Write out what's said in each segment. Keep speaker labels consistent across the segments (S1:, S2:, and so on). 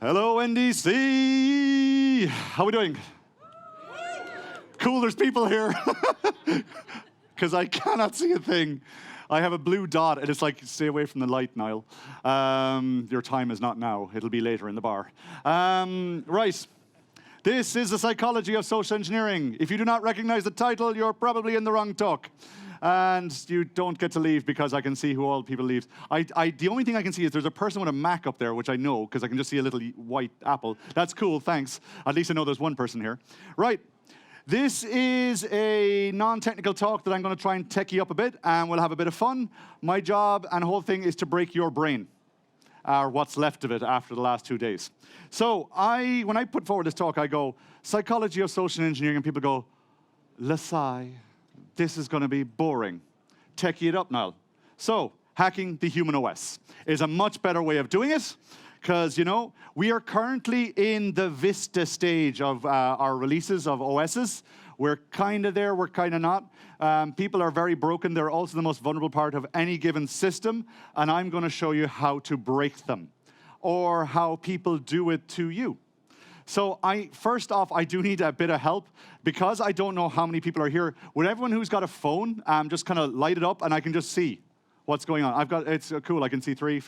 S1: Hello, NDC. How are we doing? Cool, there's people here. Because I cannot see a thing. I have a blue dot, and it's like, stay away from the light, Niall. Your time is not now. It'll be later in the bar. Right. This is the Psychology of Social Engineering. If you do not recognize the title, you're probably in the wrong talk. And you don't get to leave because I can see who all people leave. The only thing I can see is there's a person with a Mac up there, which I know, because I can just see a little white apple. That's cool, thanks. At least I know there's one person here. Right. This is a non-technical talk that I'm going to try and tech you up a bit, and we'll have a bit of fun. My job and whole thing is to break your brain, or what's left of it after the last 2 days. So when I put forward this talk, I go, Psychology of Social Engineering, and people go, Lasai, this is going to be boring. Techie it up, Niall. So hacking the human OS is a much better way of doing it, because, you know, we are currently in the Vista stage of our releases of OSs. We're kind of there, we're kind of not. People are very broken. They're also the most vulnerable part of any given system, and I'm going to show you how to break them, or how people do it to you. So first off, I do need a bit of help, because I don't know how many people are here. Would everyone who's got a phone just kind of light it up, and I can just see what's going on? It's cool, I can see 3.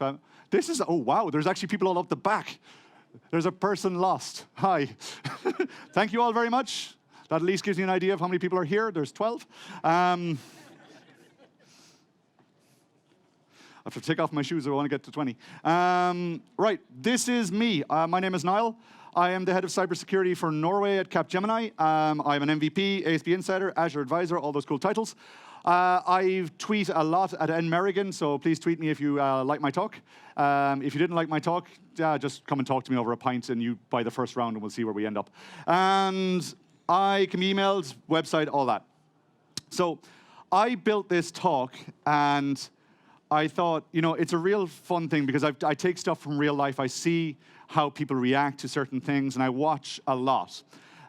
S1: This is, oh wow, there's actually people all up the back. There's a person lost. Hi. Thank you all very much. That at least gives you an idea of how many people are here. There's 12. I have to take off my shoes if I want to get to 20. Right, this is me. My name is Niall. I am the head of cybersecurity for Norway at Capgemini. I'm an MVP, ASP Insider, Azure Advisor, all those cool titles. I tweet a lot at Niall Merrigan, so please tweet me if you like my talk. If you didn't like my talk, just come and talk to me over a pint, and you buy the first round, and we'll see where we end up. And I can be emailed, website, all that. So I built this talk, and I thought, you know, it's a real fun thing, because I take stuff from real life. I see how people react to certain things, and I watch a lot.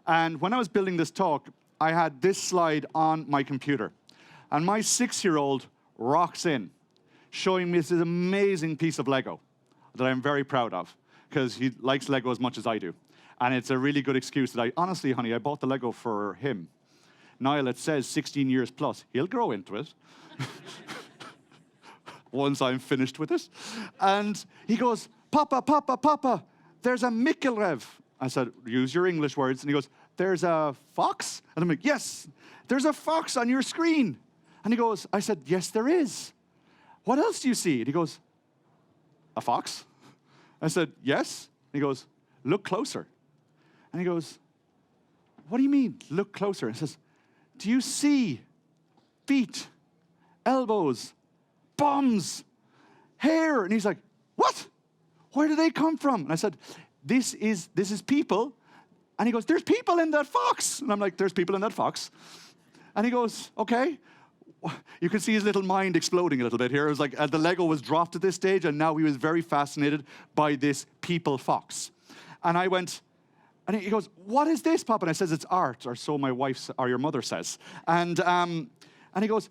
S1: And when I was building this talk, I had this slide on my computer. And my 6-year-old rocks in, showing me this amazing piece of Lego that I'm very proud of, because he likes Lego as much as I do. And it's a really good excuse that honestly, honey, I bought the Lego for him. Niall, it says 16 years plus. He'll grow into it once I'm finished with it. And he goes, Papa, Papa, Papa, there's a Mikkelrev. I said, use your English words. And he goes, there's a fox? And I'm like, yes, there's a fox on your screen. And he goes, I said, yes, there is. What else do you see? And he goes, a fox? I said, yes. And he goes, look closer. And he goes, what do you mean, look closer? And he says, do you see feet, elbows, bums, hair? And he's like, what? Where do they come from? And I said, this is people. And he goes, there's people in that fox. And I'm like, there's people in that fox. And he goes, okay. You can see his little mind exploding a little bit here. It was like the Lego was dropped at this stage, and now he was very fascinated by this people fox. And I went, and he goes, what is this, Papa? And I says, it's art, or so my wife or your mother says. And he goes,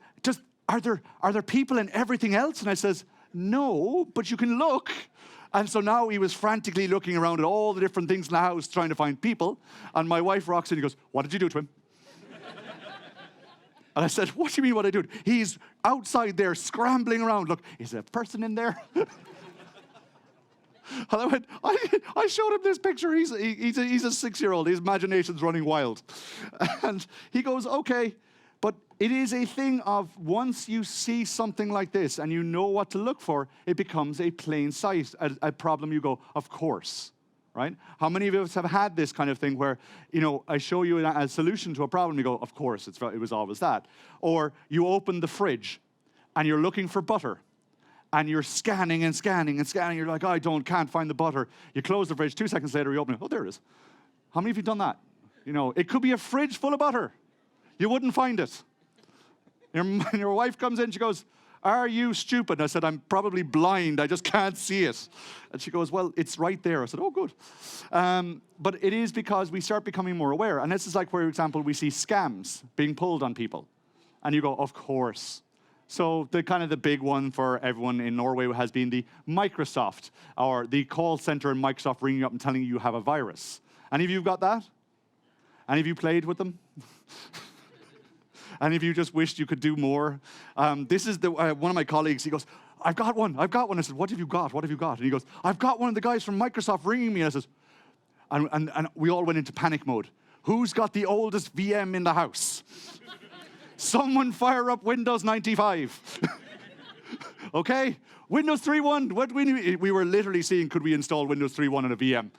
S1: are there people in everything else? And I says, no, but you can look. And so now he was frantically looking around at all the different things in the house, trying to find people. And my wife rocks in and goes, what did you do to him? And I said, what do you mean what I do? He's outside there scrambling around. Look, is there a person in there? And I went, I showed him this picture. He's a 6-year-old. His imagination's running wild. And he goes, okay. But it is a thing of once you see something like this and you know what to look for, it becomes a plain sight, a problem you go, of course. Right? How many of us have had this kind of thing where, you know, I show you a solution to a problem, you go, of course, it was always that. Or you open the fridge and you're looking for butter and you're scanning and scanning and scanning. You're like, can't find the butter. You close the fridge, 2 seconds later, you open it. Oh, there it is. How many of you done that? You know, it could be a fridge full of butter. You wouldn't find it. Your wife comes in, she goes, are you stupid? And I said, I'm probably blind. I just can't see it. And she goes, well, it's right there. I said, oh, good. But it is because we start becoming more aware. And this is like, for example, we see scams being pulled on people. And you go, of course. So the big one for everyone in Norway has been the Microsoft, or the call center in Microsoft ringing you up and telling you have a virus. Any of you got that? Any of you played with them? Any of you just wished you could do more? This is one of my colleagues. He goes, I've got one. I said, what have you got? What have you got? And he goes, I've got one of the guys from Microsoft ringing me. And I says, and we all went into panic mode. Who's got the oldest VM in the house? Someone fire up Windows 95. Okay? Windows 3.1. What we were literally seeing, could we install Windows 3.1 on a VM?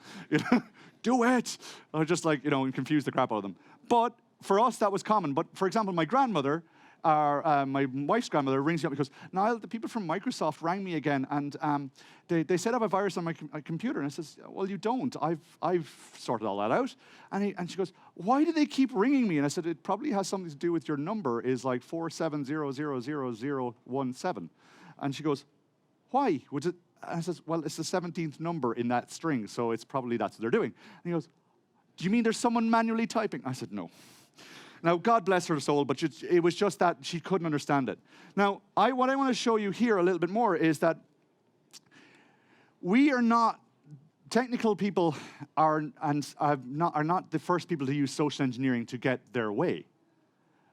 S1: Do it. I just and confuse the crap out of them. But for us, that was common. But for example, my grandmother, my wife's grandmother, rings me up because, Niall, the people from Microsoft rang me again, and they said I have a virus on my computer. And I says, well, you don't. I've sorted all that out. And she goes, why do they keep ringing me? And I said, it probably has something to do with your number is like 47000017. And she goes, why? Would it? And I says, well, it's the 17th number in that string, so it's probably that's what they're doing. And he goes, do you mean there's someone manually typing? I said, no. Now, God bless her soul, but it was just that she couldn't understand it. Now, what I want to show you here a little bit more is that we are not, technical people are not the first people to use social engineering to get their way.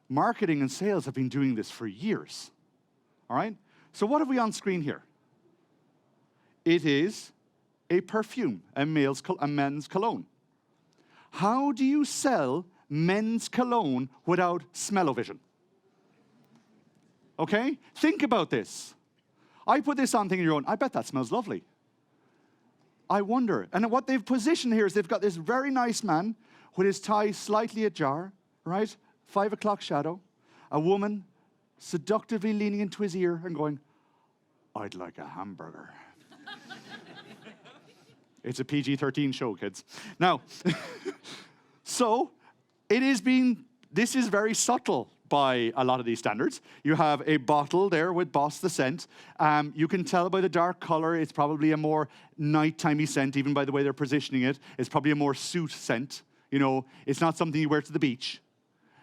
S1: Marketing and sales have been doing this for years. All right? So what have we on screen here? It is a perfume, a men's cologne. How do you sell men's cologne without smell-o-vision? Okay? Think about this. I put this on thinking your own, I bet that smells lovely. I wonder. And what they've positioned here is they've got this very nice man with his tie slightly ajar, right? 5 o'clock shadow. A woman seductively leaning into his ear and going, I'd like a hamburger. It's a PG-13 show, kids. Now, so this is very subtle by a lot of these standards. You have a bottle there with Boss the scent. You can tell by the dark color, it's probably a more nighttime-y scent, even by the way they're positioning it. It's probably a more suit scent. It's not something you wear to the beach.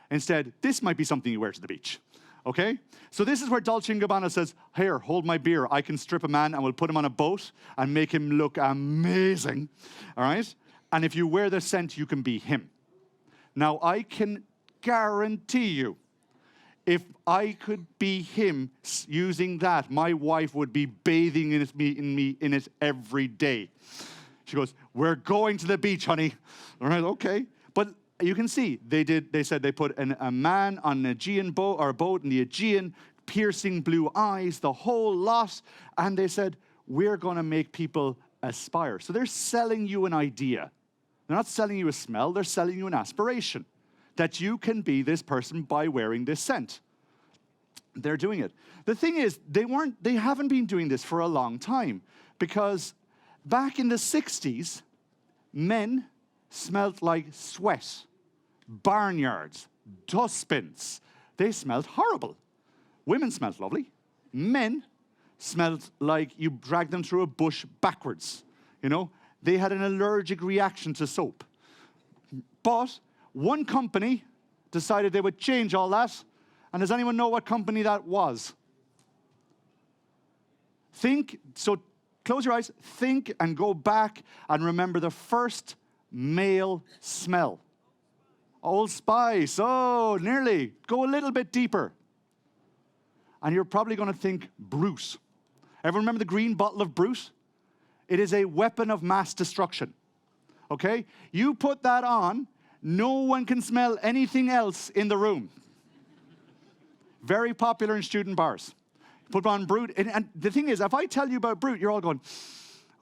S1: Instead, this might be something you wear to the beach. Okay? So this is where Dolce & Gabbana says, here, hold my beer. I can strip a man and we'll put him on a boat and make him look amazing. All right? And if you wear the scent, you can be him. Now, I can guarantee you, if I could be him using that, my wife would be bathing in it every day. She goes, we're going to the beach, honey. All right, okay. But you can see, they said they put a man on an Aegean boat, or a boat in the Aegean, piercing blue eyes, the whole lot. And they said, we're going to make people aspire. So they're selling you an idea. They're not selling you a smell, they're selling you an aspiration. That you can be this person by wearing this scent. They're doing it. The thing is, they haven't been doing this for a long time. Because back in the 60s, men smelled like sweat, barnyards, dustbins. They smelled horrible. Women smelled lovely. Men smelled like you dragged them through a bush backwards. They had an allergic reaction to soap. But one company decided they would change all that. And does anyone know what company that was? Close your eyes, think and go back and remember the first male smell. Old Spice, oh, nearly. Go a little bit deeper. And you're probably going to think Brute. Everyone remember the green bottle of Brute? It is a weapon of mass destruction. Okay? You put that on, no one can smell anything else in the room. Very popular in student bars. Put on Brute. And the thing is, if I tell you about Brute, you're all going,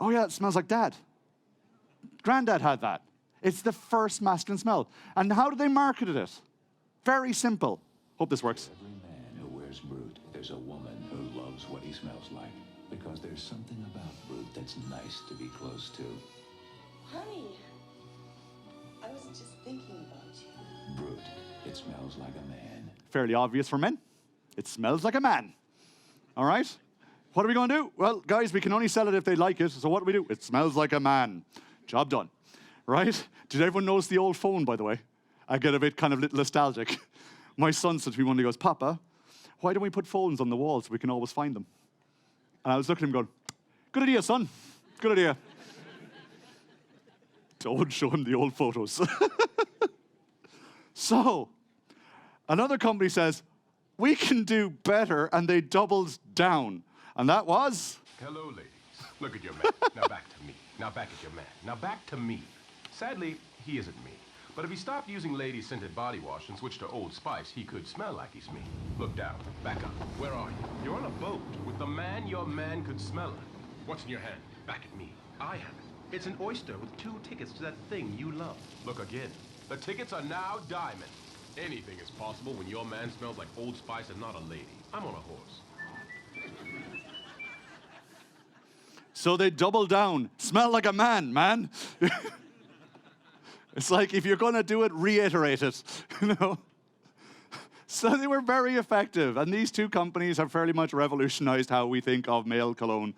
S1: oh yeah, it smells like Dad. Granddad had that. It's the first masculine smell. And how do they market it? Very simple. Hope this works.
S2: Every man who wears Brute, there's a woman who loves what he smells like. Because there's something about Brute that's nice to be close to.
S3: Honey, I was just thinking about you.
S2: Brute, it smells like a man.
S1: Fairly obvious for men. It smells like a man. All right? What are we going to do? Well, guys, we can only sell it if they like it. So what do? It smells like a man. Job done. Right? Did everyone notice the old phone, by the way? I get a bit kind of nostalgic. My son said to me one day, he goes, Papa, why don't we put phones on the wall so we can always find them? And I was looking at him going, good idea, son. Good idea. Don't show him the old photos. So, another company says, we can do better, and they doubled down. And that was?
S4: Hello, ladies. Look at your man. Now back to me. Now back at your man. Now back to me. Sadly, he isn't me. But if he stopped using lady-scented body wash and switched to Old Spice, he could smell like he's me. Look down. Back up. Where are you? You're on a boat with the man your man could smell like. What's in your hand? Back at me. I have it. It's an oyster with 2 tickets to that thing you love. Look again. The tickets are now diamond. Anything is possible when your man smells like Old Spice and not a lady. I'm on a horse.
S1: So they double down. Smell like a man, man. It's like, if you're going to do it, reiterate it, you know? So they were very effective. And these 2 companies have fairly much revolutionized how we think of male cologne,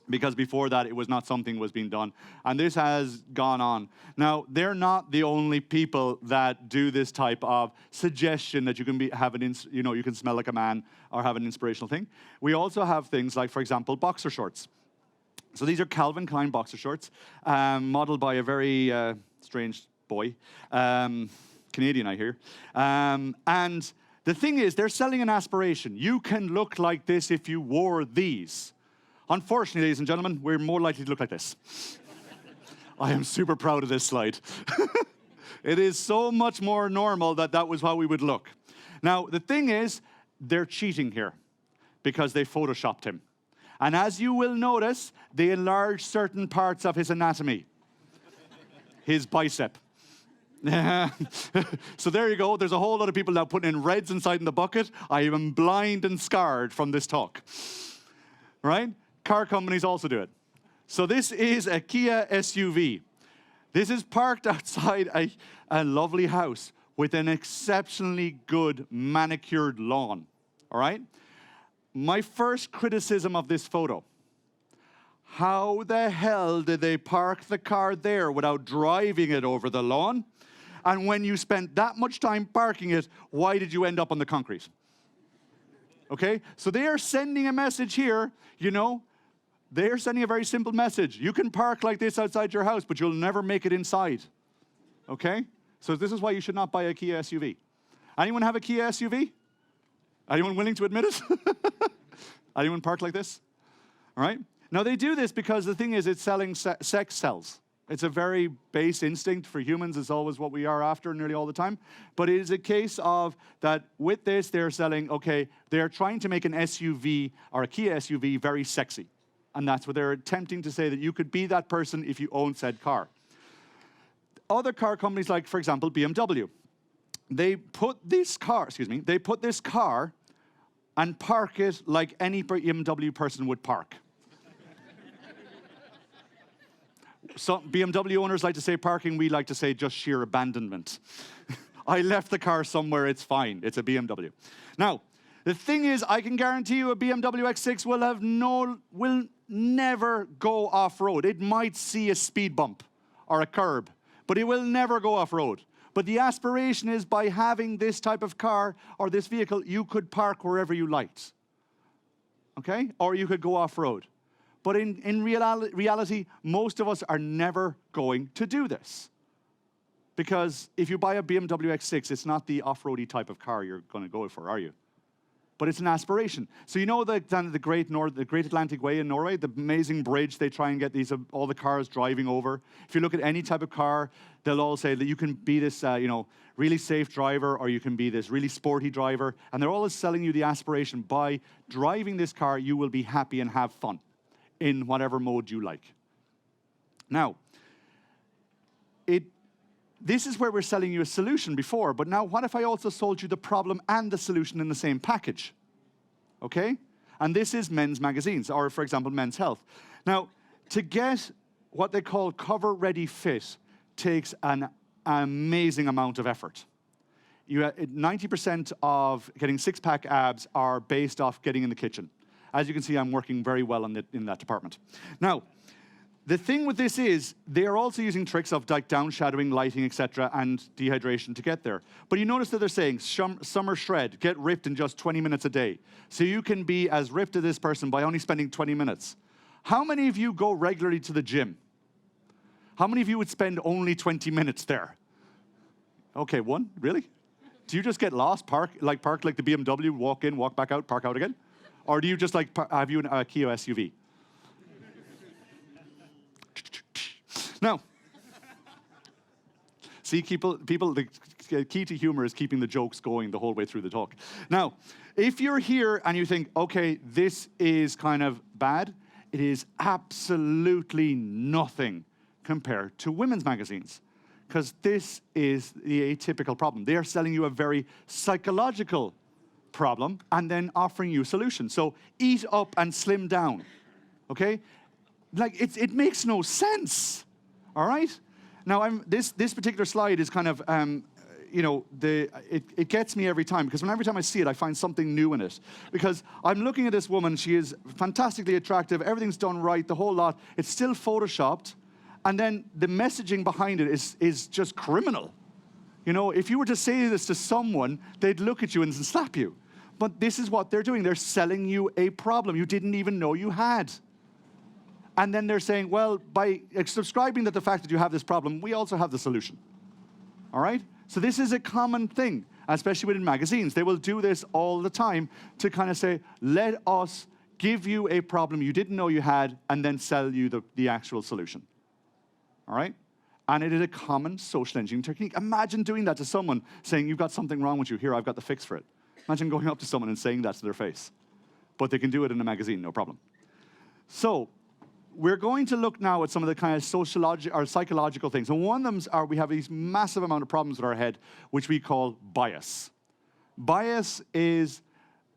S1: because before that, it was not something was being done. And this has gone on. Now, they're not the only people that do this type of suggestion that you can you can smell like a man or have an inspirational thing. We also have things like, for example, boxer shorts. So these are Calvin Klein boxer shorts, modeled by a very strange boy, Canadian, I hear. And the thing is, they're selling an aspiration. You can look like this if you wore these. Unfortunately, ladies and gentlemen, we're more likely to look like this. I am super proud of this slide. It is so much more normal that that was how we would look. Now, the thing is, they're cheating here because they photoshopped him. And as you will notice, they enlarged certain parts of his anatomy. His bicep. So there you go. There's a whole lot of people now putting in reds inside in the bucket. I am blind and scarred from this talk. Right? Car companies also do it. So this is a Kia SUV. This is parked outside a lovely house with an exceptionally good manicured lawn. All right? My first criticism of this photo: how the hell did they park the car there without driving it over the lawn? And when you spent that much time parking it, why did you end up on the concrete? Okay? So they are sending a message here, you know. They're sending a very simple message. You can park like this outside your house, but you'll never make it inside. Okay? So this is why you should not buy a Kia SUV. Anyone have a Kia SUV? Anyone willing to admit it? Anyone parked like this? All right? Now, they do this because the thing is, it's selling sex sells. It's a very base instinct for humans. It's always what we are after nearly all the time. But it is a case of that with this, they're selling, okay, they're trying to make an SUV or a Kia SUV very sexy. And that's what they're attempting to say, that you could be that person if you own said car. Other car companies, like, for example, BMW, they put this car and park it like any BMW person would park. Some BMW owners like to say parking, we like to say just sheer abandonment. I left the car somewhere, it's fine, it's a BMW. Now, the thing is, I can guarantee you a BMW X6 will never go off-road. It might see a speed bump or a curb, but it will never go off-road. But the aspiration is, by having this type of car or this vehicle, you could park wherever you liked. Okay? Or you could go off-road. But in reality, most of us are never going to do this. Because if you buy a BMW X6, it's not the off-roady type of car you're going to go for, are you? But it's an aspiration. So you know the Great Atlantic Way in Norway, the amazing bridge they try and get all the cars driving over. If you look at any type of car, they'll all say that you can be this really safe driver, or you can be this really sporty driver. And they're always selling you the aspiration: by driving this car, you will be happy and have fun in whatever mode you like. Now, this is where we're selling you a solution before, but now what if I also sold you the problem and the solution in the same package? Okay? And this is men's magazines, or for example, Men's Health. Now, to get what they call cover-ready fit takes an amazing amount of effort. 90% of getting six-pack abs are based off getting in the kitchen. As you can see, I'm working very well in that department. Now, the thing with this is they are also using tricks of like down shadowing, lighting, etc., and dehydration to get there. But you notice that they're saying summer shred, get ripped in just 20 minutes a day. So you can be as ripped as this person by only spending 20 minutes. How many of you go regularly to the gym? How many of you would spend only 20 minutes there? Okay, one, really? Do you just get lost, park like the BMW, walk in, walk back out, park out again? Or do you just like, have you a Kia SUV? Now, see, people, the key to humor is keeping the jokes going the whole way through the talk. Now, if you're here and you think, okay, this is kind of bad, it is absolutely nothing compared to women's magazines, because this is the atypical problem. They are selling you a very psychological problem and then offering you solutions. So eat up and slim down, okay? Like, it makes no sense. All right? Now, this particular slide is kind of, it gets me every time, because every time I see it, I find something new in it. Because I'm looking at this woman, she is fantastically attractive, everything's done right, the whole lot. It's still photoshopped, and then the messaging behind it is just criminal. You know, if you were to say this to someone, they'd look at you and slap you. But this is what they're doing. They're selling you a problem you didn't even know you had. And then they're saying, well, by subscribing to the fact that you have this problem, we also have the solution. All right? So this is a common thing, especially within magazines. They will do this all the time to kind of say, let us give you a problem you didn't know you had and then sell you the actual solution. All right? And it is a common social engineering technique. Imagine doing that to someone, saying, you've got something wrong with you. Here, I've got the fix for it. Imagine going up to someone and saying that to their face. But they can do it in a magazine, no problem. So we're going to look now at some of the kind of psychological things. And one of them are we have these massive amount of problems with our head, which we call bias. Bias is,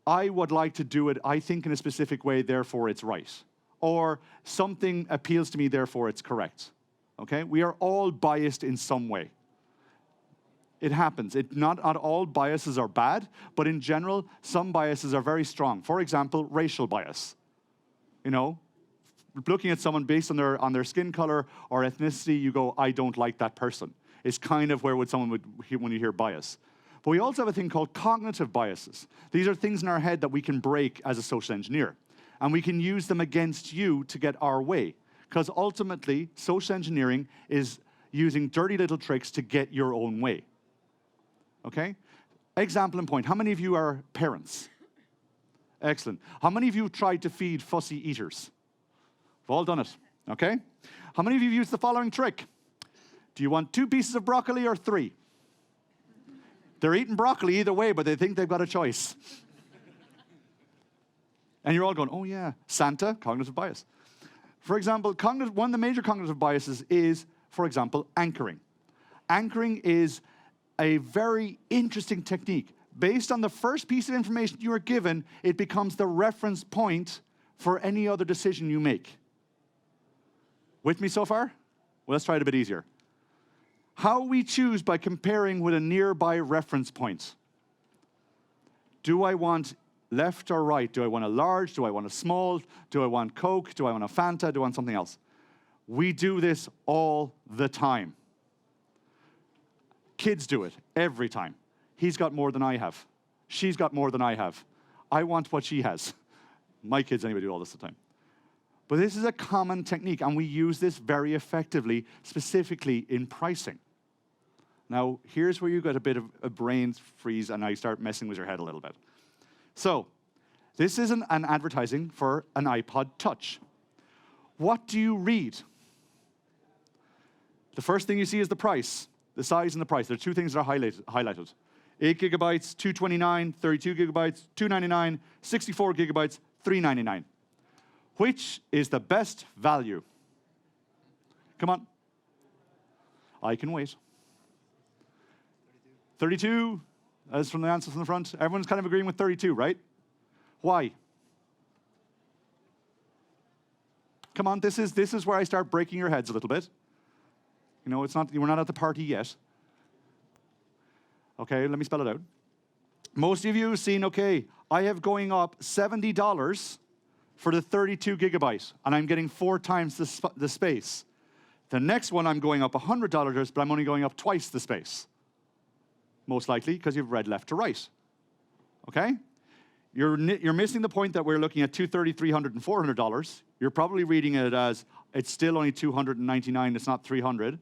S1: I would like to do it, I think in a specific way, therefore it's right. Or something appeals to me, therefore it's correct. Okay? We are all biased in some way. It happens. Not all biases are bad, but in general, some biases are very strong. For example, racial bias. You know, looking at someone based on their skin color or ethnicity, you go, I don't like that person. It's kind of where someone would when you hear bias. But we also have a thing called cognitive biases. These are things in our head that we can break as a social engineer. And we can use them against you to get our way. Because ultimately, social engineering is using dirty little tricks to get your own way. Okay? Example and point. How many of you are parents? Excellent. How many of you have tried to feed fussy eaters? We've all done it, okay? How many of you have used the following trick? Do you want 2 pieces of broccoli or 3? They're eating broccoli either way, but they think they've got a choice. And you're all going, oh yeah, Santa, cognitive bias. For example, one of the major cognitive biases is, for example, anchoring. Anchoring is a very interesting technique. Based on the first piece of information you are given, it becomes the reference point for any other decision you make. With me so far? Well, let's try it a bit easier. How we choose by comparing with a nearby reference point. Do I want left or right? Do I want a large? Do I want a small? Do I want Coke? Do I want a Fanta? Do I want something else? We do this all the time. Kids do it every time. He's got more than I have. She's got more than I have. I want what she has. My kids anyway do all this all the time. But this is a common technique, and we use this very effectively, specifically in pricing. Now, here's where you get a bit of a brain freeze, and I start messing with your head a little bit. So, this is an advertising for an iPod Touch. What do you read? The first thing you see is the price, the size and the price. There are 2 things that are highlighted. 8 gigabytes, 229, 32 gigabytes, 299, 64 gigabytes, 399. Which is the best value? Come on. I can wait. 32. As from the answers from the front. Everyone's kind of agreeing with 32, right? Why? Come on, this is where I start breaking your heads a little bit. You know, we're not at the party yet. Okay, let me spell it out. Most of you have seen, okay, I have going up $70 for the 32 gigabyte, and I'm getting 4 times the space. The next one, I'm going up $100, but I'm only going up twice the space. Most likely, because you've read left to right. Okay? You're missing the point that we're looking at $230, $300, and $400. You're probably reading it as it's still only $299, it's not $300.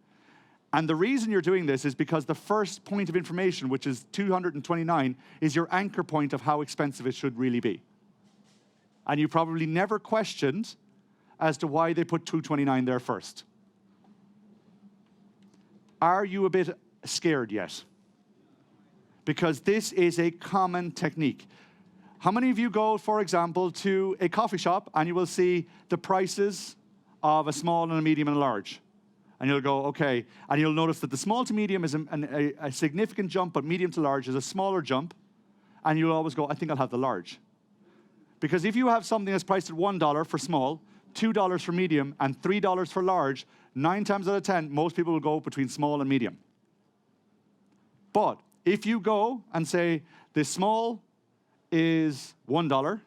S1: And the reason you're doing this is because the first point of information, which is $229, is your anchor point of how expensive it should really be. And you probably never questioned as to why they put $229 there first. Are you a bit scared yet? Because this is a common technique. How many of you go, for example, to a coffee shop and you will see the prices of a small and a medium and a large? And you'll go, okay. And you'll notice that the small to medium is a significant jump, but medium to large is a smaller jump. And you'll always go, I think I'll have the large. Because if you have something that's priced at $1 for small, $2 for medium, and $3 for large, 9 times out of 10, most people will go between small and medium. But if you go and say, the small is $1,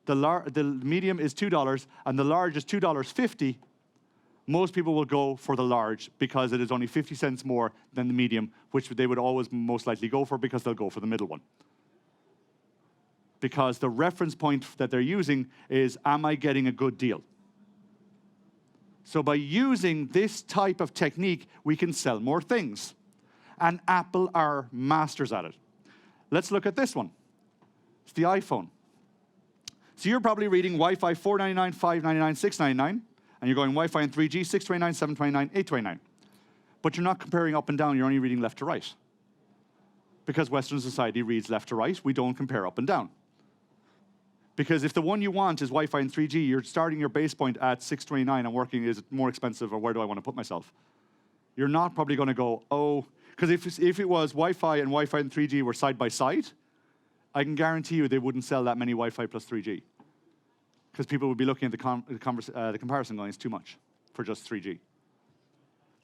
S1: the medium is $2, and the large is $2.50, most people will go for the large because it is only 50 cents more than the medium, which they would always most likely go for because they'll go for the middle one. Because the reference point that they're using is, am I getting a good deal? So by using this type of technique, we can sell more things. And Apple are masters at it. Let's look at this one. It's the iPhone. So you're probably reading Wi-Fi $499, $599, $699, and you're going Wi-Fi and 3G, $629, $729, $829. But you're not comparing up and down, you're only reading left to right. Because Western society reads left to right, we don't compare up and down. Because if the one you want is Wi-Fi and 3G, you're starting your base point at $629 and working, is it more expensive or where do I want to put myself? You're not probably going to go, oh, because if it was Wi-Fi and 3G were side by side, I can guarantee you they wouldn't sell that many Wi-Fi plus 3G. Because people would be looking at the comparison going, it's too much for just 3G.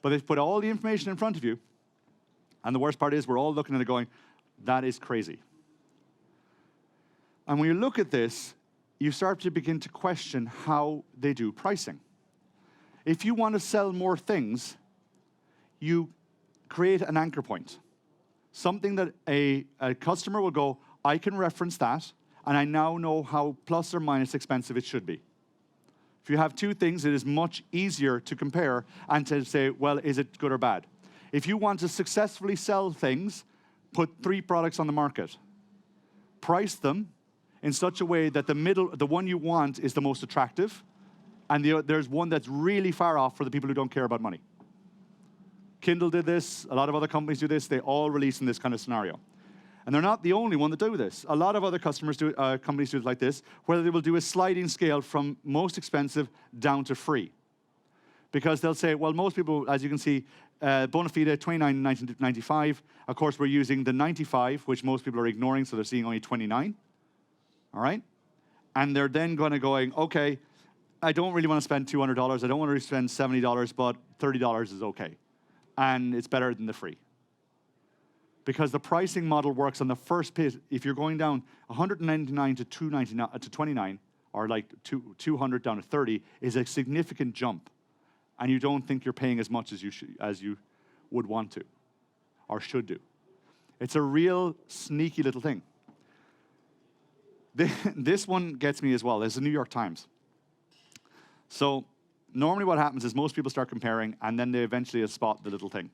S1: But they've put all the information in front of you, and the worst part is we're all looking at it going, that is crazy. And when you look at this, you start to begin to question how they do pricing. If you want to sell more things, you create an anchor point. Something that a customer will go, I can reference that, and I now know how plus or minus expensive it should be. If you have 2 things, it is much easier to compare and to say, well, is it good or bad? If you want to successfully sell things, put 3 products on the market. Price them in such a way that the one you want is the most attractive, and there's one that's really far off for the people who don't care about money. Kindle did this, a lot of other companies do this, they all release in this kind of scenario. And they're not the only one that do this. A lot of other companies do it like this, where they will do a sliding scale from most expensive down to free. Because they'll say, well, most people, as you can see, Bonafide, $29.95. Of course, we're using the 95, which most people are ignoring, so they're seeing only 29. All right? And they're then going, okay, I don't really want to spend $200. I don't want to spend $70, but $30 is okay. And it's better than the free. Because the pricing model works on the first pit. If you're going down $199 to $299 to $29, or like $200 down to $30, is a significant jump. And you don't think you're paying as much as you would want to, or should do. It's a real sneaky little thing. This one gets me as well. It's the New York Times. So normally what happens is most people start comparing, and then they eventually spot the little thing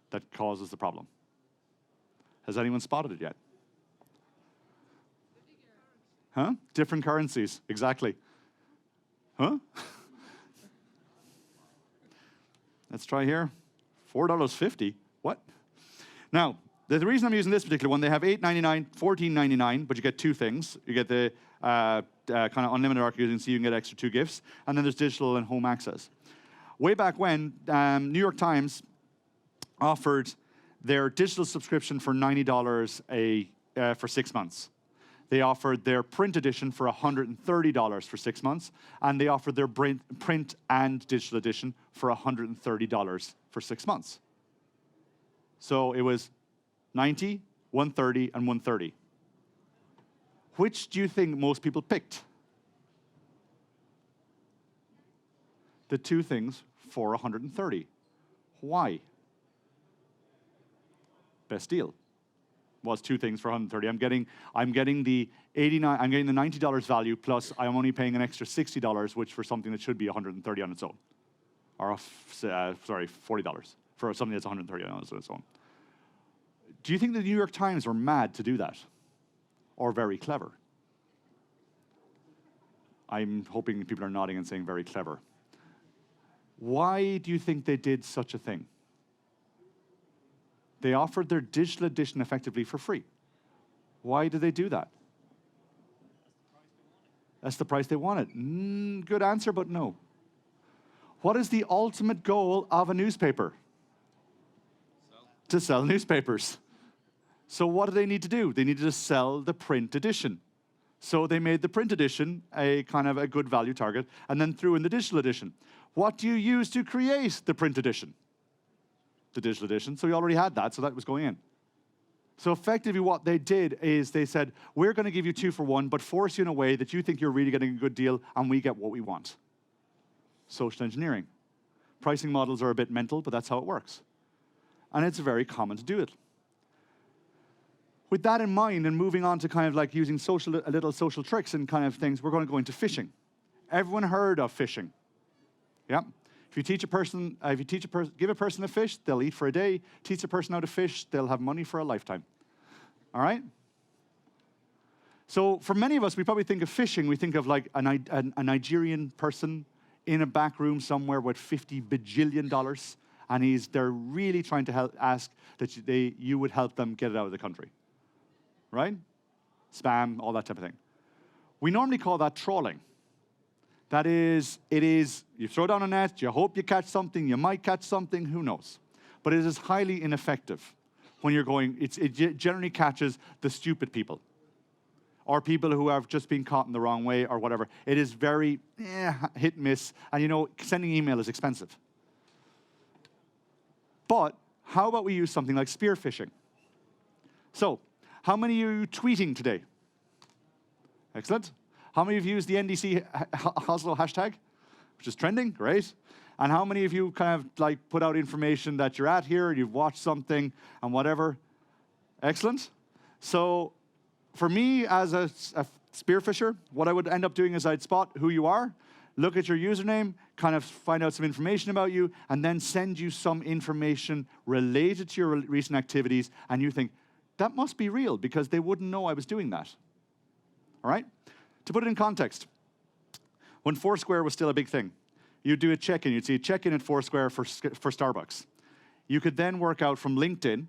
S1: that causes the problem. Has anyone spotted it yet? Huh? Different currencies, exactly. Huh? Let's try here. $4.50. What? Now, the reason I'm using this particular one, they have $8.99, $14.99, but you get 2 things. You get the kind of unlimited archiving, so you can get extra 2 gifts, and then there's digital and home access. Way back when, New York Times offered their digital subscription for $90 for 6 months. They offered their print edition for $130 for 6 months, and they offered their print and digital edition for $130 for 6 months. So it was $90, $130, and $130. Which do you think most people picked? the two things for 130. Why? Best deal was two things for 130. I'm getting the $90 value plus I'm only paying an extra $60, which for something that should be 130 on its own, or $40 for something that's 130 on its own. Do you think the New York Times were mad to do that, or very clever? I'm hoping people are nodding and saying very clever. Why do you think they did such a thing? They offered their digital edition effectively for free. Why did they do that? That's the price they wanted. Good answer, but no. What is the ultimate goal of a newspaper? To sell newspapers. So what do they need to do? They needed to sell the print edition. So they made the print edition a kind of a good value target and then threw in the digital edition. What do you use to create the print edition? The digital edition. So you already had that, so that was going in. So effectively what they did is they said, we're going to give you 2 for 1, but force you in a way that you think you're really getting a good deal and we get what we want. Social engineering. Pricing models are a bit mental, but that's how it works. And it's very common to do it. With that in mind, and moving on to kind of like using little social tricks and kind of things, we're going to go into fishing. Everyone heard of fishing? Yeah. If you teach a person, give a person a fish, they'll eat for a day. Teach a person how to fish, they'll have money for a lifetime. All right? So for many of us, we probably think of fishing, we think of like a Nigerian person in a back room somewhere with $50 bajillion, and they're really trying to ask that you would help them get it out of the country. Right? Spam, all that type of thing. We normally call that trawling. That is, you throw down a net, you hope you catch something, you might catch something, who knows. But it is highly ineffective when you're going, it generally catches the stupid people or people who have just been caught in the wrong way or whatever. It is very hit and miss, and you know, sending email is expensive. But how about we use something like spearfishing? So, how many are you tweeting today? Excellent. How many of you use the NDC Oslo hashtag, which is trending? Great. And how many of you kind of like put out information that you're at here, you've watched something and whatever? Excellent. So for me as a spearfisher, what I would end up doing is I'd spot who you are, look at your username, kind of find out some information about you, and then send you some information related to your recent activities, and you think, that must be real because they wouldn't know I was doing that. All right? To put it in context, when Foursquare was still a big thing, you'd do a check-in. You'd see a check-in at Foursquare for Starbucks. You could then work out from LinkedIn,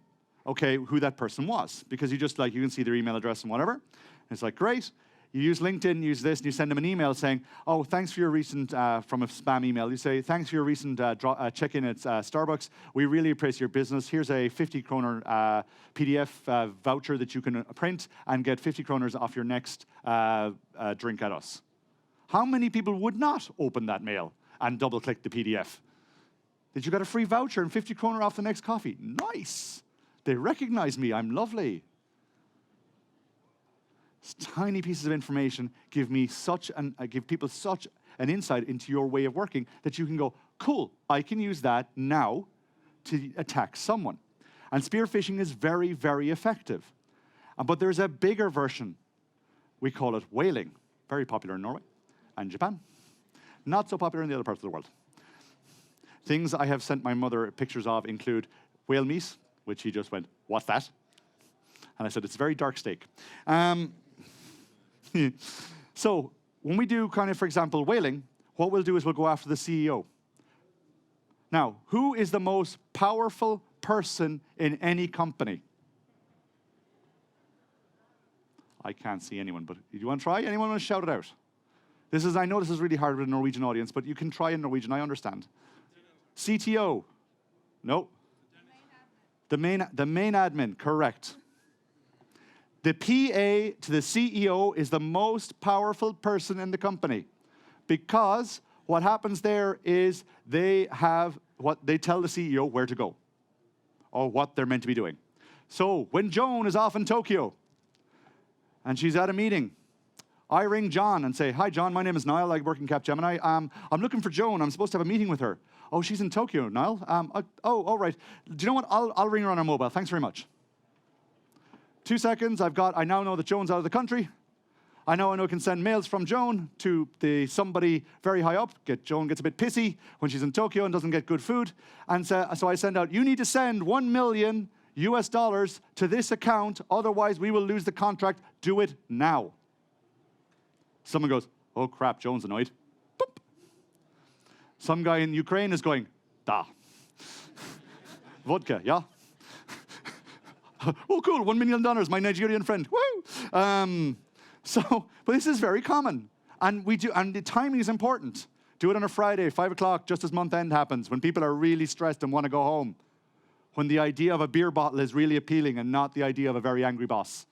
S1: okay, who that person was, because you can see their email address and whatever. And it's like, great. You use LinkedIn, use this, and you send them an email saying, oh, thanks for your recent, from a spam email, you say, thanks for your recent check-in at Starbucks. We really appreciate your business. Here's a 50 kroner PDF voucher that you can print and get 50 kroners off your next drink at us. How many people would not open that mail and double-click the PDF? That you got a free voucher and 50 kroner off the next coffee. Nice. They recognize me. I'm lovely. Tiny pieces of information give people such an insight into your way of working that you can go, cool, I can use that now to attack someone. And spearfishing is very, very effective. But there's a bigger version. We call it whaling. Very popular in Norway and Japan. Not so popular in the other parts of the world. Things I have sent my mother pictures of include whale meat, which he just went, what's that? And I said, it's a very dark steak. So when we do kind of, for example, whaling, what we'll do is we'll go after the CEO. Now, who is the most powerful person in any company? I can't see anyone, but do you want to try? Anyone want to shout it out? I know this is really hard with a Norwegian audience, but you can try in Norwegian, I understand. CTO? No. The main admin, correct. The PA to the CEO is the most powerful person in the company because what happens there is they tell the CEO where to go or what they're meant to be doing. So when Joan is off in Tokyo and she's at a meeting, I ring John and say, hi, John, my name is Niall. I work in Capgemini. I'm looking for Joan. I'm supposed to have a meeting with her. Oh, she's in Tokyo, Niall. All right. Do you know what? I'll ring her on her mobile. Thanks very much. 2 seconds. I now know that Joan's out of the country. I know I can send mails from Joan to somebody very high up. Joan gets a bit pissy when she's in Tokyo and doesn't get good food. And so I send out, you need to send $1 million to this account, otherwise we will lose the contract. Do it now. Someone goes, oh crap, Joan's annoyed. Boop. Some guy in Ukraine is going, da. Vodka, yeah? Oh cool, $1 million, my Nigerian friend, woo! But this is very common. And the timing is important. Do it on a Friday, 5 o'clock, just as month end happens, when people are really stressed and want to go home. When the idea of a beer bottle is really appealing and not the idea of a very angry boss.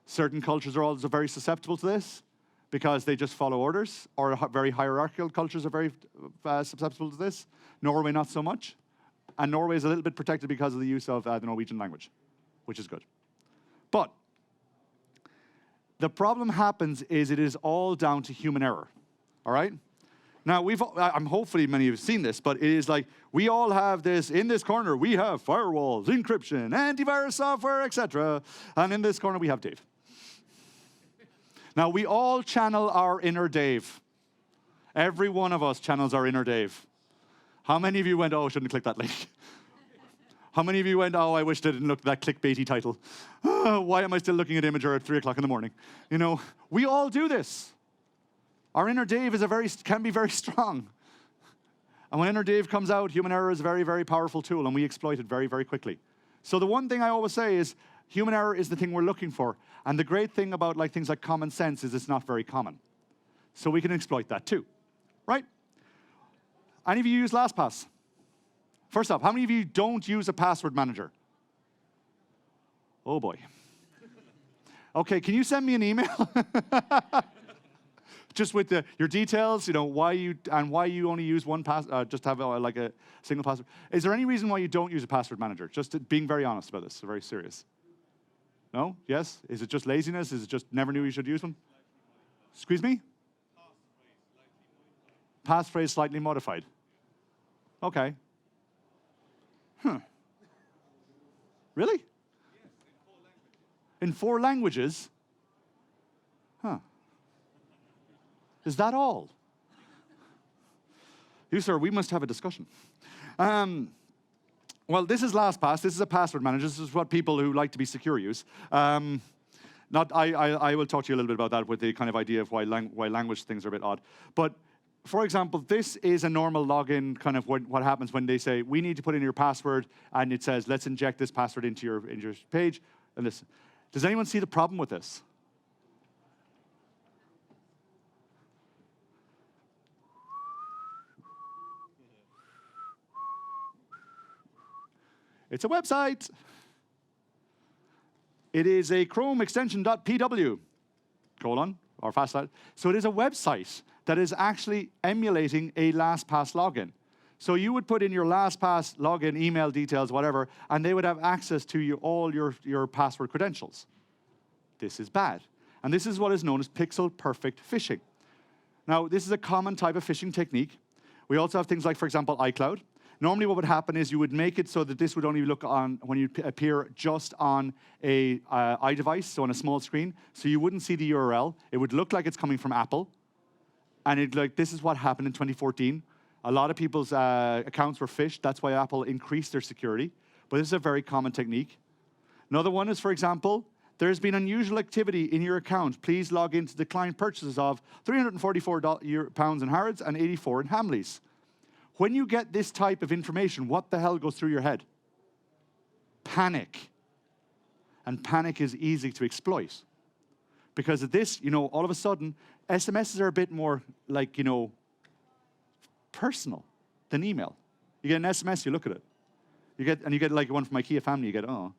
S1: Certain cultures are also very susceptible to this because they just follow orders, or very hierarchical cultures are very susceptible to this. Norway, not so much. And Norway is a little bit protected because of the use of the Norwegian language, which is good. But the problem happens is it is all down to human error, all right? Now, hopefully many of you have seen this, but it is like, we all have this, in this corner, we have firewalls, encryption, antivirus software, etc. And in this corner, we have Dave. Now, we all channel our inner Dave. Every one of us channels our inner Dave. How many of you went, oh, I shouldn't have clicked that link? How many of you went, oh, I wish I didn't look at that clickbaity title. Why am I still looking at Imager at 3 o'clock in the morning? You know, we all do this. Our inner Dave can be very strong. And when inner Dave comes out, human error is a very, very powerful tool, and we exploit it very, very quickly. So the one thing I always say is, human error is the thing we're looking for. And the great thing about things like common sense is it's not very common. So we can exploit that too, right? Any of you use LastPass? First off, how many of you don't use a password manager? Oh boy. Okay, can you send me an email? Just with your details, why you only use one just have a single password. Is there any reason why you don't use a password manager? Just being very honest about this, very serious. No? Yes? Is it just laziness? Is it just never knew you should use one? Excuse me? Passphrase slightly modified. Okay. Really? In 4 languages? Huh. Is that all? You, sir, we must have a discussion. Well, this is LastPass. This is a password manager. This is what people who like to be secure use. I will talk to you a little bit about that with the kind of idea of why language things are a bit odd. But for example, this is a normal login, kind of what happens when they say, we need to put in your password, and it says, let's inject this password into your page. And this. Does anyone see the problem with this? It's a website. It is a Chrome extension .pw, or fastlight. So it is a website that is actually emulating a LastPass login. So you would put in your LastPass login, email details, whatever, and they would have access to all your password credentials. This is bad. And this is what is known as pixel-perfect phishing. Now, this is a common type of phishing technique. We also have things like, for example, iCloud. Normally what would happen is you would make it so that this would only look on when you appear just on a iDevice, so on a small screen, so you wouldn't see the URL. It would look like it's coming from Apple. And this is what happened in 2014. A lot of people's accounts were phished. That's why Apple increased their security. But this is a very common technique. Another one is, for example, there's been unusual activity in your account. Please log into the Klein purchases of £344 in Harrods and 84 in Hamleys. When you get this type of information, what the hell goes through your head? Panic. And panic is easy to exploit. Because of this, all of a sudden, SMSs are a bit more personal than email. You get an SMS, you look at it. You get like one from IKEA family, you get, oh.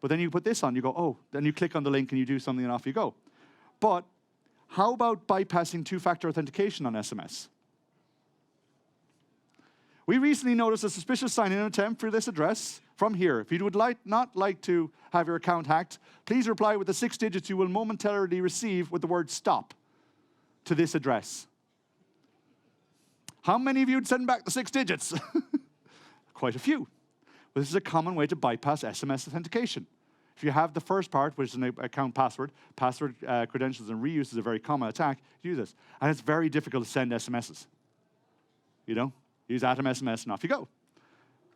S1: But then you put this on, you go, oh. Then you click on the link and you do something and off you go. But how about bypassing 2-factor authentication on SMS? We recently noticed a suspicious sign-in attempt for this address from here. If you would not like to have your account hacked, please reply with the 6 digits you will momentarily receive with the word stop to this address. How many of you would send back the 6 digits? Quite a few. Well, this is a common way to bypass SMS authentication. If you have the first part, which is an account password, credentials and reuse is a very common attack, use this. And it's very difficult to send SMSs. You know? Use Atom SMS and off you go.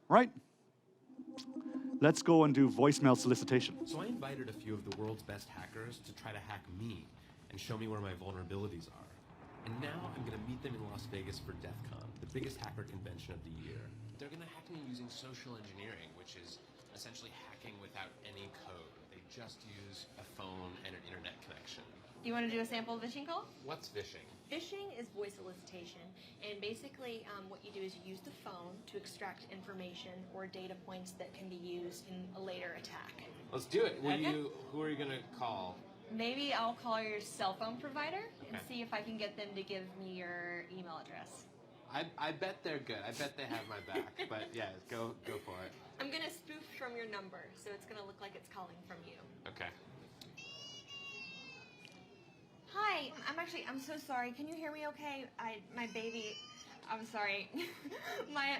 S1: Right? Let's go and do voicemail solicitation.
S5: So I invited a few of the world's best hackers to try to hack me and show me where my vulnerabilities are. And now I'm going to meet them in Las Vegas for DEF CON, the biggest hacker convention of the year.
S6: They're going to hack me using social engineering, which is essentially hacking without any code. They just use a phone and an internet connection.
S7: You want to do a sample phishing call?
S6: What's phishing?
S7: Phishing is voice solicitation, and basically what you do is you use the phone to extract information or data points that can be used in a later attack.
S6: Let's do it.
S7: Okay.
S6: Who are you going to call?
S7: Maybe I'll call your cell phone provider and
S6: Okay.
S7: see if I can get them to give me your email address.
S6: I bet they're good. I bet they have my back. But yeah, go for it.
S7: I'm going to spoof from your number, so it's going to look like it's calling from you.
S6: Okay.
S7: Hi, I'm so sorry. Can you hear me okay? My baby, I'm sorry. my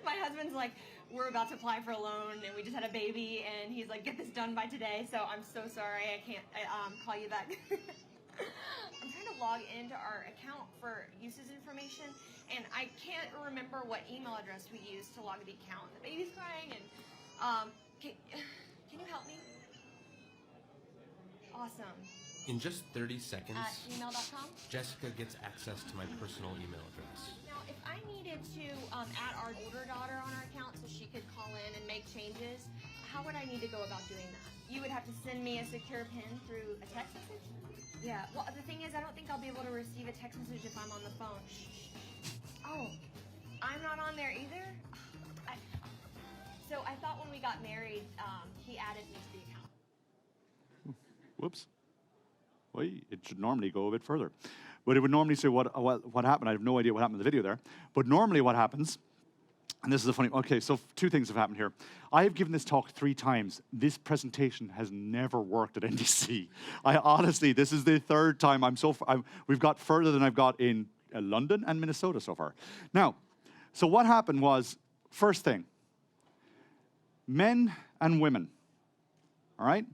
S7: husband's like, we're about to apply for a loan and we just had a baby and he's like, get this done by today. So I'm so sorry. I can't call you back. I'm trying to log into our account for uses information and I can't remember what email address we used to log the account. The baby's crying and can you help me? Awesome.
S5: In just 30 seconds,
S7: At gmail.com?
S5: Jessica gets access to my personal email address.
S7: Now, if I needed to add our older daughter on our account so she could call in and make changes, how would I need to go about doing that? You would have to send me a secure PIN through a text message? Yeah, well, the thing is, I don't think I'll be able to receive a text message if I'm on the phone. Oh, I'm not on there either? So I thought when we got married, he added me to the account.
S1: Whoops. Well, it should normally go a bit further. But it would normally say what happened. I have no idea what happened in the video there. But normally what happens, and this is a funny, okay, so 2 things have happened here. I have given this talk 3 times. This presentation has never worked at NDC. Honestly, this is the 3rd time we've got further than I've got in London and Minnesota so far. Now, so what happened was, first thing, men and women, all right?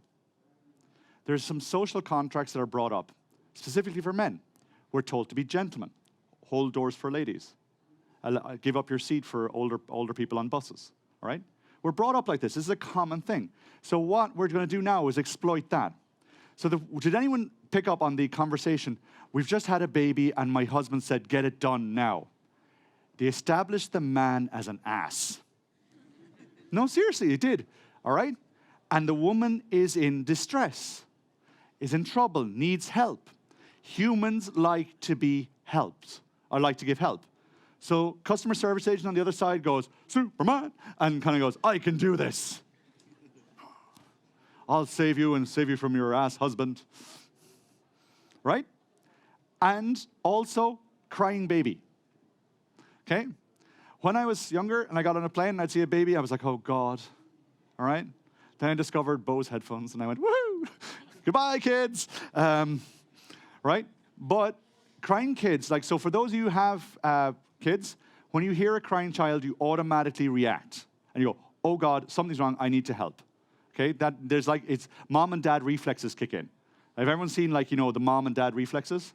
S1: There's some social contracts that are brought up, specifically for men. We're told to be gentlemen, hold doors for ladies, give up your seat for older people on buses, all right? We're brought up like this. This is a common thing. So what we're going to do now is exploit that. So did anyone pick up on the conversation? We've just had a baby and my husband said, get it done now. They established the man as an ass. No, seriously, it did, all right? And the woman is in distress, is in trouble, needs help. Humans like to be helped, or like to give help. So customer service agent on the other side goes, Superman, and kind of goes, I can do this. I'll save you and save you from your ass husband. Right? And also, crying baby. Okay? When I was younger and I got on a plane and I'd see a baby, I was like, oh God. All right? Then I discovered Bose headphones and I went, woohoo! Goodbye, kids. Right? But crying kids, like, so for those of you who have kids, when you hear a crying child, you automatically react. And you go, oh God, something's wrong, I need to help. Okay? There's like, it's mom and dad reflexes kick in. Have everyone seen, like, you know, the mom and dad reflexes?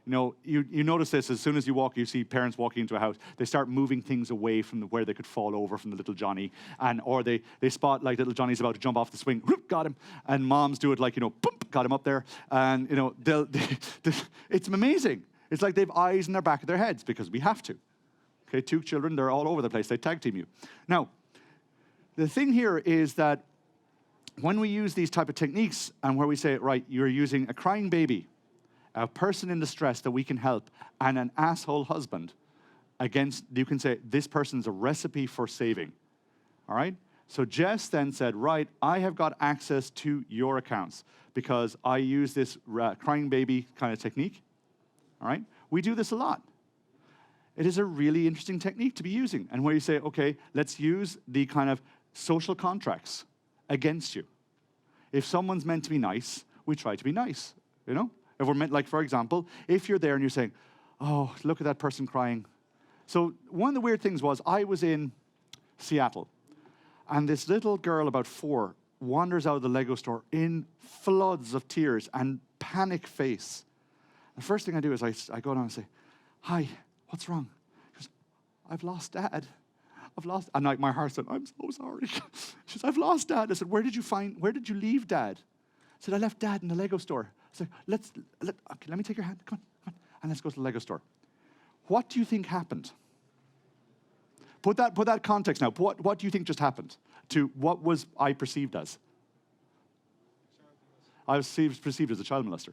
S1: You know, you notice this as soon as you see parents walking into a house, they start moving things away from where they could fall over from the little Johnny, or they spot like little Johnny's about to jump off the swing, whoop, got him, and moms do it like, you know, boom, got him up there, and you know, it's amazing. It's like they have eyes in their back of their heads because we have to. Okay, 2 children, they're all over the place. They tag team you. Now, the thing here is that when we use these type of techniques and where we say, right, you're using a crying baby, a person in distress that we can help, and an asshole husband against, you can say, this person's a recipe for saving, all right? So Jess then said, right, I have got access to your accounts because I use this crying baby kind of technique, all right? We do this a lot. it is a really interesting technique to be using. And where you say, okay, let's use the kind of social contracts against you. If someone's meant to be nice, we try to be nice, you know? If we're meant, like, for example, if you're there and you're saying, oh, look at that person crying. So one of the weird things was I was in Seattle, and this little girl about 4 wanders out of the Lego store in floods of tears and panic face. The first thing I do is I go down and say, hi, what's wrong? She goes, I've lost Dad. I've lost, and my heart said, I'm so sorry. She says, I've lost Dad. I said, where did you leave Dad? I said, I left Dad in the Lego store. I said, okay, let me take your hand, come on, and let's go to the Lego store. What do you think happened? Put that context now. What do you think just happened to what was I perceived as? I was perceived as a child molester.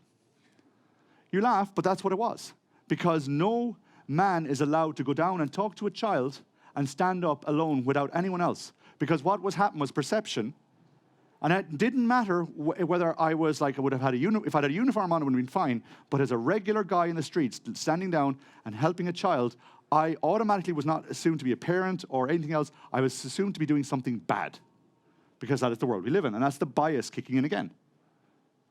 S1: You laugh, but that's what it was. Because no man is allowed to go down and talk to a child and stand up alone without anyone else. Because what was happening was perception. And it didn't matter whether I was like, I would have had if I had a uniform on, it would have been fine. But as a regular guy in the streets, standing down and helping a child, I automatically was not assumed to be a parent or anything else. I was assumed to be doing something bad. Because that is the world we live in. And that's the bias kicking in again.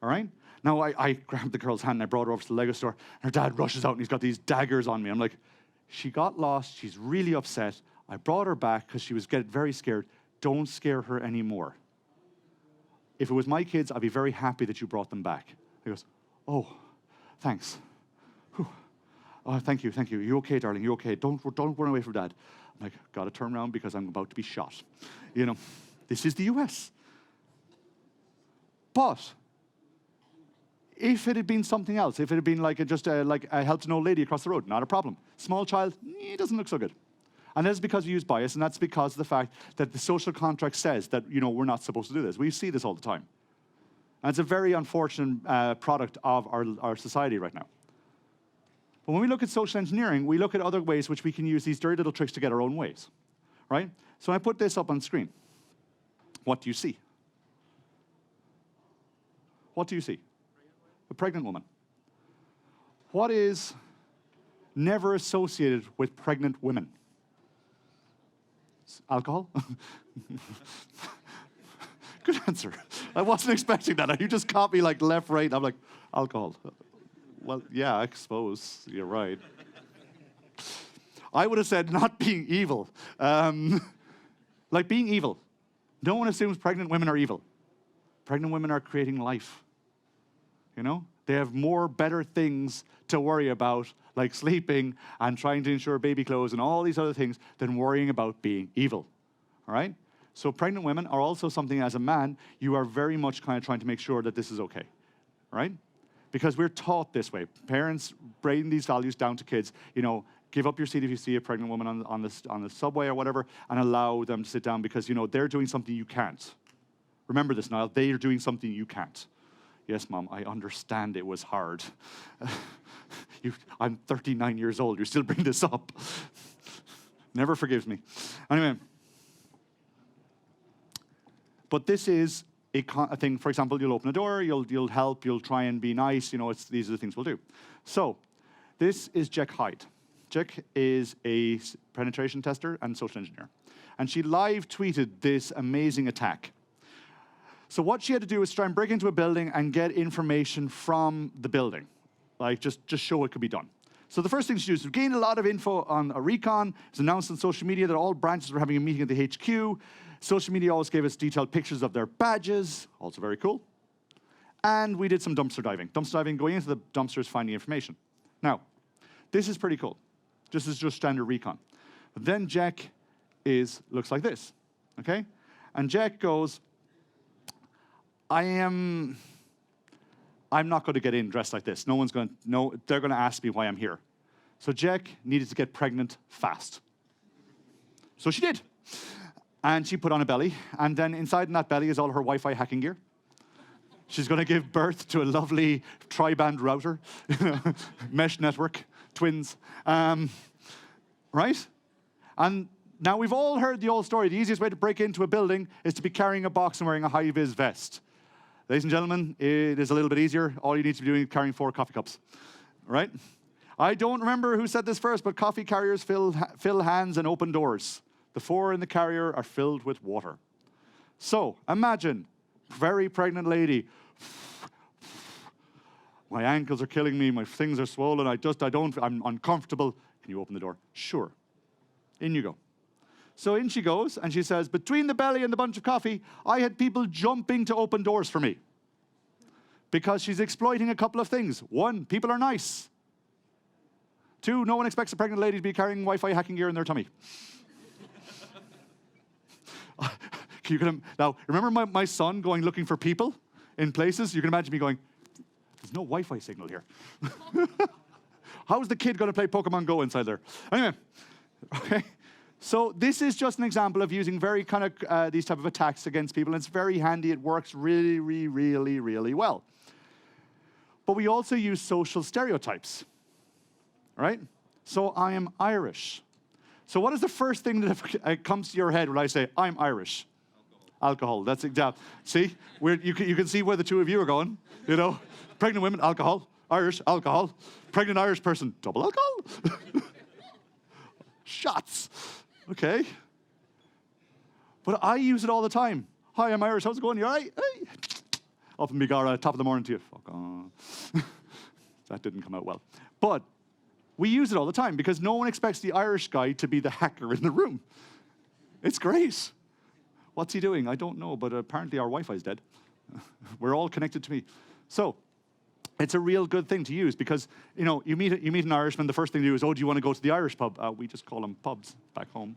S1: All right? Now, I grabbed the girl's hand and I brought her over to the Lego store. And her dad rushes out and he's got these daggers on me. I'm like, she got lost. She's really upset. I brought her back because she was getting very scared. Don't scare her anymore. If it was my kids, I'd be very happy that you brought them back. He goes, oh, thanks. Whew. Oh, thank you. You okay, darling? You okay? Don't run away from Dad. I'm like, got to turn around because I'm about to be shot. You know, this is the US. But if it had been something else, if it had been like a help to an old lady across the road, not a problem. Small child, it doesn't look so good. And that's because we use bias, and that's because of the fact that the social contract says that, you know, we're not supposed to do this. We see this all the time. And it's a very unfortunate product of our society right now. But when we look at social engineering, we look at other ways which we can use these dirty little tricks to get our own ways, right? So when I put this up on screen, what do you see? What do you see? A pregnant woman. What is never associated with pregnant women? Alcohol? Good answer. I wasn't expecting that. You just caught me like left, right. I'm like, alcohol. Well, yeah, I suppose you're right. I would have said not being evil. Like being evil. No one assumes pregnant women are evil. Pregnant women are creating life. You know? They have more better things to worry about, like sleeping and trying to ensure baby clothes and all these other things, than worrying about being evil. All right? So pregnant women are also something, as a man, you are very much kind of trying to make sure that this is okay. Right? Because we're taught this way. Parents bring these values down to kids. You know, give up your seat if you see a pregnant woman on the subway or whatever, and allow them to sit down because, you know, they're doing something you can't. Remember this, Niall. They are doing something you can't. Yes, Mom, I understand it was hard. I'm 39 years old. You still bring this up. Never forgives me. Anyway. But this is a thing. For example, you'll open a door, you'll help, you'll try and be nice. You know, these are the things we'll do. So this is Jack Hyde. Jack is a penetration tester and social engineer. And she live tweeted this amazing attack. So what she had to do was try and break into a building and get information from the building. Like, just show it could be done. So the first thing she did was to gain a lot of info on a recon. It was announced on social media that all branches were having a meeting at the HQ. Social media always gave us detailed pictures of their badges, also very cool. And we did some dumpster diving. Dumpster diving, going into the dumpsters, finding information. Now, this is pretty cool. This is just standard recon. But then Jack looks like this, okay? And Jack goes, I'm not going to get in dressed like this. They're going to ask me why I'm here. So Jack needed to get pregnant fast. So she did. And she put on a belly, and then inside in that belly is all her Wi-Fi hacking gear. She's going to give birth to a lovely tri-band router, mesh network, twins, right? And now we've all heard the old story. The easiest way to break into a building is to be carrying a box and wearing a high-vis vest. Ladies and gentlemen, it is a little bit easier. All you need to be doing is carrying 4 coffee cups, right? I don't remember who said this first, but coffee carriers fill hands and open doors. The four in the carrier are filled with water. So imagine, very pregnant lady. My ankles are killing me. My things are swollen. I'm uncomfortable. Can you open the door? Sure. In you go. So in she goes, and she says, between the belly and the bunch of coffee, I had people jumping to open doors for me. Because she's exploiting a couple of things. one, people are nice. two, no one expects a pregnant lady to be carrying Wi-Fi hacking gear in their tummy. Now, remember my son going looking for people in places? You can imagine me going, there's no Wi-Fi signal here. How's the kid going to play Pokemon Go inside there? Anyway, okay. So this is just an example of using very kind of these type of attacks against people. And it's very handy. It works really, really, really, really well. But we also use social stereotypes, right? So I am Irish. So what is the first thing that comes to your head when I say, I'm Irish? Alcohol. That's exactly. See, you can see where the two of you are going. You know, pregnant women, alcohol. Irish, alcohol. Pregnant Irish person, double alcohol. Shots. Okay. But I use it all the time. Hi, I'm Irish. How's it going? You all right? Hey. Up in Bigara, top of the morning to you. Fuck on. That didn't come out well. But we use it all the time because no one expects the Irish guy to be the hacker in the room. It's great. What's he doing? I don't know, but apparently our Wi-Fi's dead. We're all connected to me. So it's a real good thing to use because, you know, you meet an Irishman, the first thing you do is, oh, do you want to go to the Irish pub? We just call them pubs back home.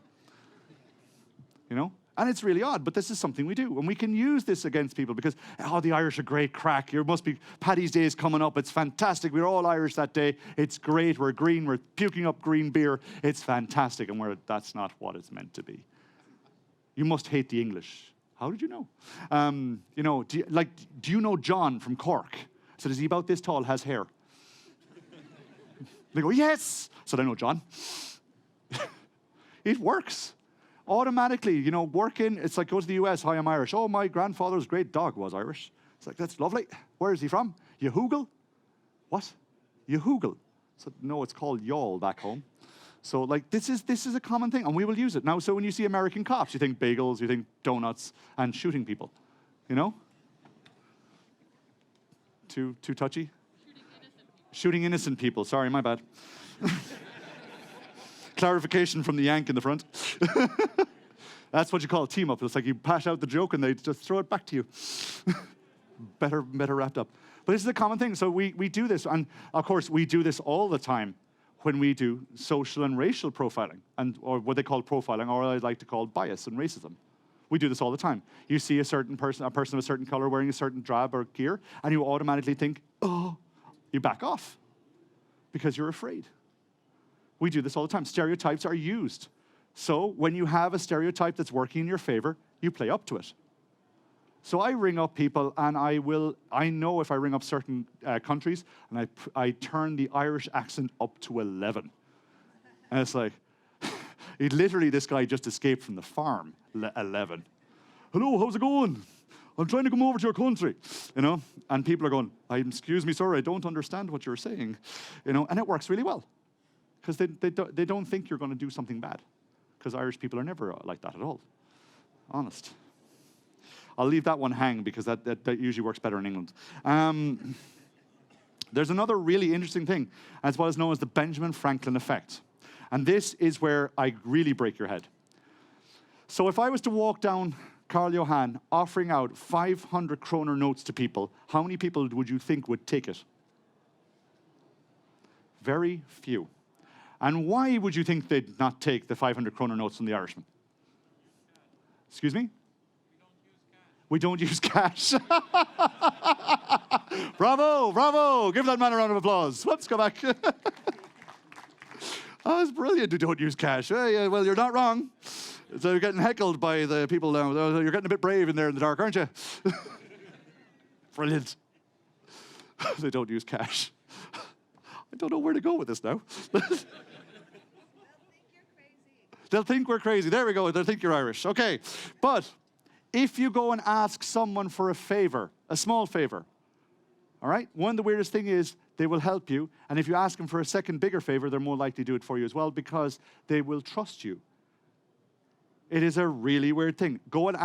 S1: You know? And it's really odd, but this is something we do. And we can use this against people because, oh, the Irish are great crack. There must be Paddy's Day is coming up. It's fantastic. We're all Irish that day. It's great. We're green. We're puking up green beer. It's fantastic. And that's not what it's meant to be. You must hate the English. How did you know? You know, do you know John from Cork? I said, is he about this tall, has hair? They go, yes. I said, I know John. It works. Automatically, you know, working, it's like go to the US, hi, I'm Irish. Oh, my grandfather's great dog was Irish. It's like, that's lovely. Where is he from? Yahoogle? What? Yahoogle? So, no, it's called y'all back home. So, like, this is a common thing, and we will use it. Now, so when you see American cops, you think bagels, you think donuts, and shooting people, you know? Too touchy? Shooting innocent people. Sorry, my bad. Clarification from the Yank in the front. That's what you call a team up. It's like you pass out the joke and they just throw it back to you. better wrapped up. But this is a common thing. So we do this. And of course, we do this all the time when we do social and racial profiling, or what they call profiling, or I like to call bias and racism. We do this all the time. You see a person of a certain color wearing a certain drab or gear, and you automatically think, oh, you back off because you're afraid. We do this all the time. Stereotypes are used. So when you have a stereotype that's working in your favor, you play up to it. So I ring up people, and I know if I ring up certain countries, and I turn the Irish accent up to 11. And it's like, literally this guy just escaped from the farm, 11. Hello, how's it going? I'm trying to come over to your country, you know? And people are going, excuse me, sir, I don't understand what you're saying, you know? And it works really well. Because they don't think you're going to do something bad. Because Irish people are never like that at all. Honest. I'll leave that one hang because that usually works better in England. There's another really interesting thing, as what is known as the Benjamin Franklin effect. And this is where I really break your head. So if I was to walk down Karl Johan offering out 500 kroner notes to people, how many people would you think would take it? Very few. And why would you think they'd not take the 500 kroner notes from the Irishman? Excuse me? We don't use cash. Bravo, bravo. Give that man a round of applause. Let's go back. Oh, it's brilliant you don't use cash. Hey, well, you're not wrong. So you're getting heckled by the people now. You're getting a bit brave in there in the dark, aren't you? Brilliant. They don't use cash. I don't know where to go with this now. They'll think we're crazy. There we go. They'll think you're Irish. Okay. But if you go and ask someone for a favor, a small favor, all right? One of the weirdest thing is they will help you. And if you ask them for a second bigger favor, they're more likely to do it for you as well because they will trust you. It is a really weird thing. Go and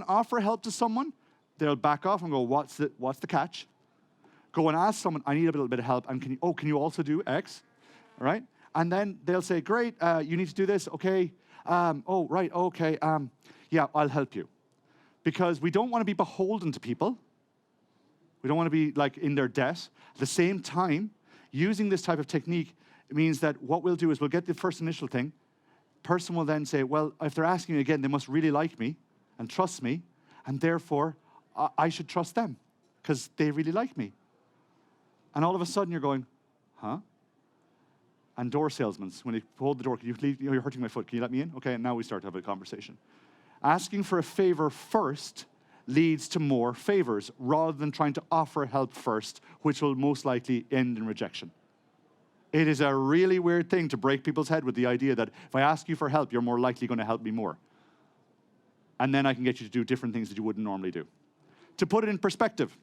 S1: offer help to someone. They'll back off and go, what's the catch? Go and ask someone, I need a little bit of help. And can you also do X? All right? And then they'll say, great, you need to do this. Okay. Oh, right, okay. Yeah, I'll help you. Because we don't want to be beholden to people. We don't want to be like in their debt. At the same time, using this type of technique, it means that what we'll do is we'll get the first initial thing. Person will then say, well, if they're asking me again, they must really like me and trust me, and therefore I should trust them because they really like me. And all of a sudden you're going, huh? And door salesmen, when they hold the door, can you leave, you're hurting my foot, can you let me in? Okay, and now we start to have a conversation. Asking for a favor first leads to more favors rather than trying to offer help first, which will most likely end in rejection. It is a really weird thing to break people's head with the idea that if I ask you for help, you're more likely going to help me more. And then I can get you to do different things that you wouldn't normally do. To put it in perspective,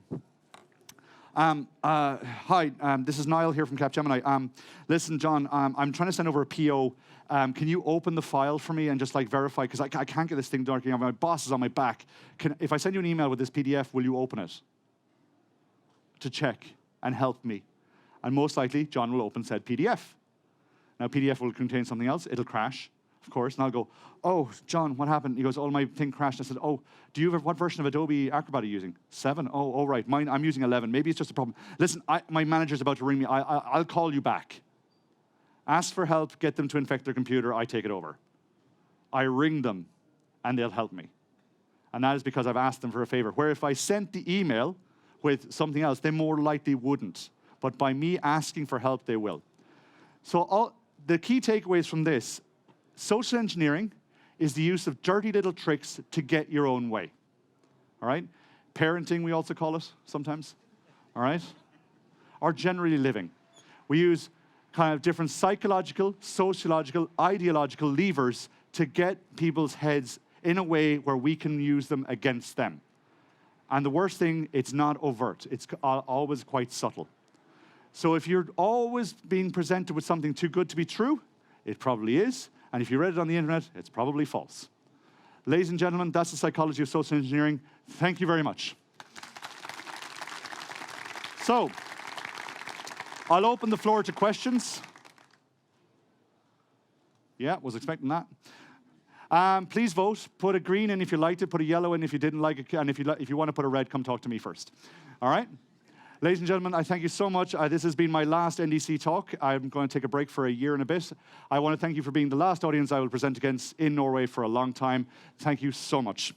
S1: hi, this is Niall here from Capgemini. Listen, John, I'm trying to send over a PO. Can you open the file for me and just like verify? Because I can't get this thing working. My boss is on my back. If I send you an email with this PDF, will you open it? To check and help me. And most likely, John will open said PDF. Now, PDF will contain something else. It'll crash, of course. And I'll go, oh, John, what happened? He goes, oh, my thing crashed. I said, oh, what version of Adobe Acrobat are you using? 7? Oh, right. Mine, I'm using 11. Maybe it's just a problem. Listen, my manager's about to ring me. I'll call you back. Ask for help. Get them to infect their computer. I take it over. I ring them, and they'll help me. And that is because I've asked them for a favor. Where if I sent the email with something else, they more likely wouldn't. But by me asking for help, they will. So the key takeaways from this, social engineering is the use of dirty little tricks to get your own way. All right? Parenting, we also call it sometimes. All right? Or generally living. We use kind of different psychological, sociological, ideological levers to get people's heads in a way where we can use them against them. And the worst thing, it's not overt. It's always quite subtle. So if you're always being presented with something too good to be true, it probably is. And if you read it on the internet, it's probably false. Ladies and gentlemen, that's the psychology of social engineering. Thank you very much. So, I'll open the floor to questions. Yeah, was expecting that. Please vote. Put a green in if you liked it. Put a yellow in if you didn't like it. And if you want to put a red, come talk to me first. All right? Ladies and gentlemen, I thank you so much. This has been my last NDC talk. I'm going to take a break for a year and a bit. I want to thank you for being the last audience I will present against in Norway for a long time. Thank you so much.